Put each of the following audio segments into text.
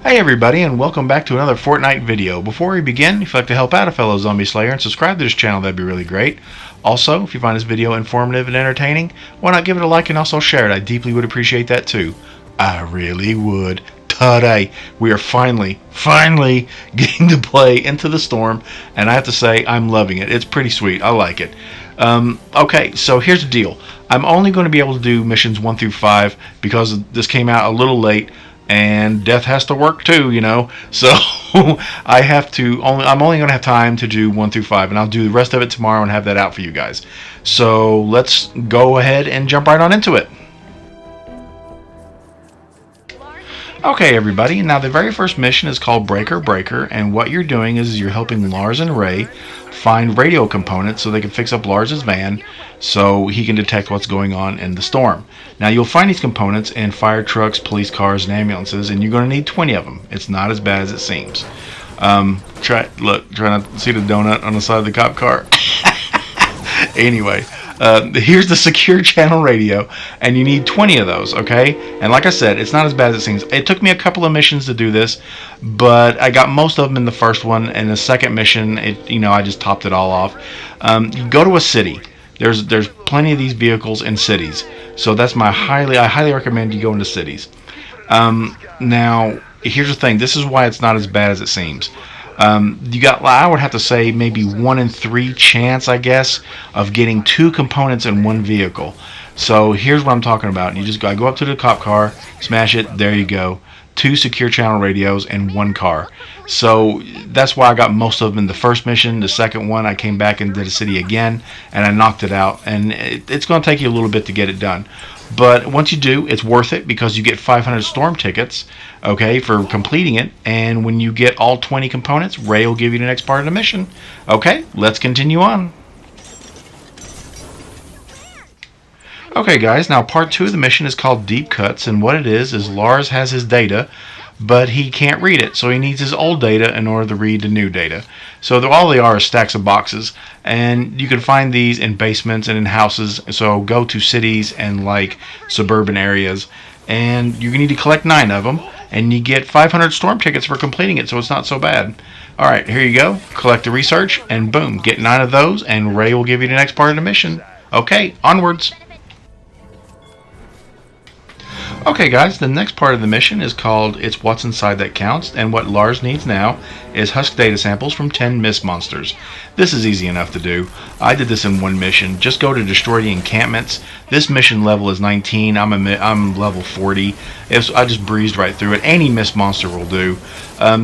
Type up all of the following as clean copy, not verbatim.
Hey everybody, and welcome back to another FortNite video. Before we begin, if you'd like to help out a fellow zombie slayer and subscribe to this channel, that'd be really great. Also, if you find this video informative and entertaining, why not give it a like and also share it? I deeply would appreciate that too. I really would. Today, we are finally getting to play Into the Storm, and I have to say, I'm loving it. It's pretty sweet. I like it. Okay, so here's the deal. I'm only going to be able to do missions 1 through 5 because this came out a little late. And death has to work too, you know. So I'm only going to have time to do 1 through 5, and I'll do the rest of it tomorrow and have that out for you guys. So let's go ahead and jump right on into it. Okay, everybody. Now the very first mission is called Breaker Breaker, and what you're doing is you're helping Lars and Ray find radio components so they can fix up Lars's van so he can detect what's going on in the storm. Now you'll find these components in fire trucks, police cars, and ambulances, and you're going to need 20 of them. It's not as bad as it seems. Try not to see the donut on the side of the cop car. Anyway, here's the secure channel radio, and you need 20 of those, okay? And like I said, it's not as bad as it seems. It took me a couple of missions to do this, but I got most of them in the first one, and the second mission, I just topped it all off. You go to a city. There's plenty of these vehicles in cities, so that's I highly recommend you go into cities. Now, here's the thing. This is why it's not as bad as it seems. I would have to say maybe 1 in 3 chance, I guess, of getting 2 components in one vehicle. So here's what I'm talking about. You just go up to the cop car, smash it, there you go. 2 secure channel radios and 1 car. So that's why I got most of them in the first mission. The second one, I came back and did a city again, and I knocked it out. And it's going to take you a little bit to get it done. But once you do, it's worth it because you get 500 storm tickets, okay, for completing it. And when you get all 20 components, Ray will give you the next part of the mission. Okay, let's continue on. Okay, guys, now part 2 of the mission is called Deep Cuts, and what it is Lars has his data, but he can't read it, so he needs his old data in order to read the new data. So all they are is stacks of boxes, and you can find these in basements and in houses. So go to cities and like suburban areas, and you need to collect 9 of them, and you get 500 storm tickets for completing it, so it's not so bad. Alright, here you go. Collect the research, and boom, get 9 of those, and Ray will give you the next part of the mission. Okay, onwards. Okay guys, the next part of the mission is called It's What's Inside That Counts, and what Lars needs now is husk data samples from 10 mist monsters. This is easy enough to do. I did this in one mission. Just go to destroy the encampments. This mission level is 19. I'm level 40. I just breezed right through it. Any mist monster will do.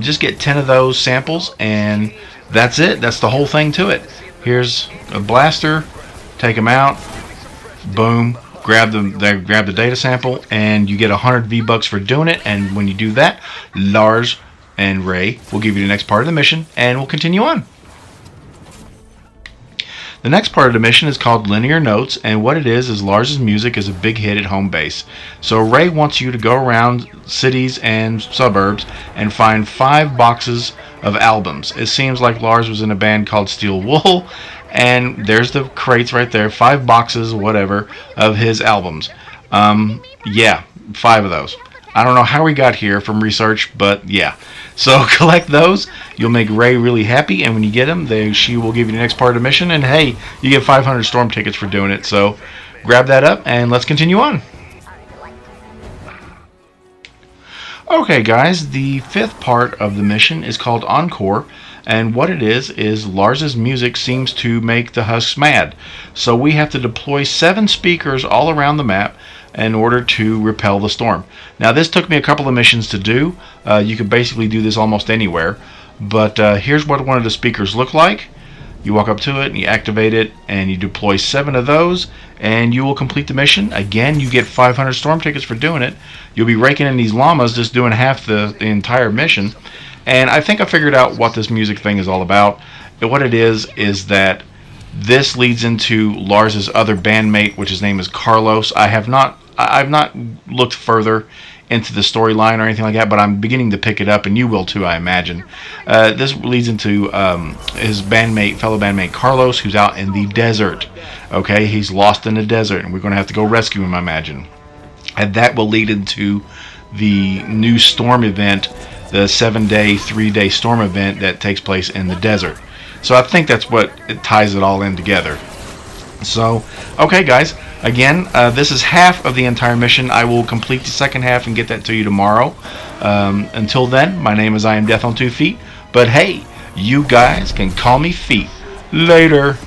Just get 10 of those samples, and that's it. That's the whole thing to it. Here's a blaster. Take them out. Boom. Grab the data sample, and you get 100 V-Bucks for doing it. And when you do that, Lars and Ray will give you the next part of the mission, and we'll continue on. The next part of the mission is called Linear Notes, and what it is Lars's music is a big hit at home base. So Ray wants you to go around cities and suburbs and find 5 boxes of albums. It seems like Lars was in a band called Steel Wool, and there's the crates right there, 5 boxes, whatever, of his albums. Yeah, 5 of those. I don't know how we got here from research, but yeah. So collect those. You'll make Ray really happy, and when you get them, she will give you the next part of the mission. And hey, you get 500 storm tickets for doing it. So grab that up, and let's continue on. Okay, guys, the 5th part of the mission is called Encore. And what it is Lars's music seems to make the husks mad. So we have to deploy 7 speakers all around the map in order to repel the storm. Now this took me a couple of missions to do. You can basically do this almost anywhere. But here's what one of the speakers look like. You walk up to it and you activate it, and you deploy 7 of those, and you will complete the mission. Again, you get 500 storm tickets for doing it. You'll be raking in these llamas just doing half the entire mission. And I think I figured out what this music thing is all about. And what it is that this leads into Lars's other bandmate, which his name is Carlos. I've not looked further into the storyline or anything like that, but I'm beginning to pick it up, and you will too, I imagine. This leads into his fellow bandmate Carlos, who's out in the desert. Okay, he's lost in the desert, and we're going to have to go rescue him, I imagine. And that will lead into the new storm event the 7-day, 3-day storm event that takes place in the desert. So I think that's what it ties it all in together. So, okay, guys. Again, this is half of the entire mission. I will complete the second half and get that to you tomorrow. Until then, my name is I Am Death on 2 Feet. But hey, you guys can call me Feet. Later.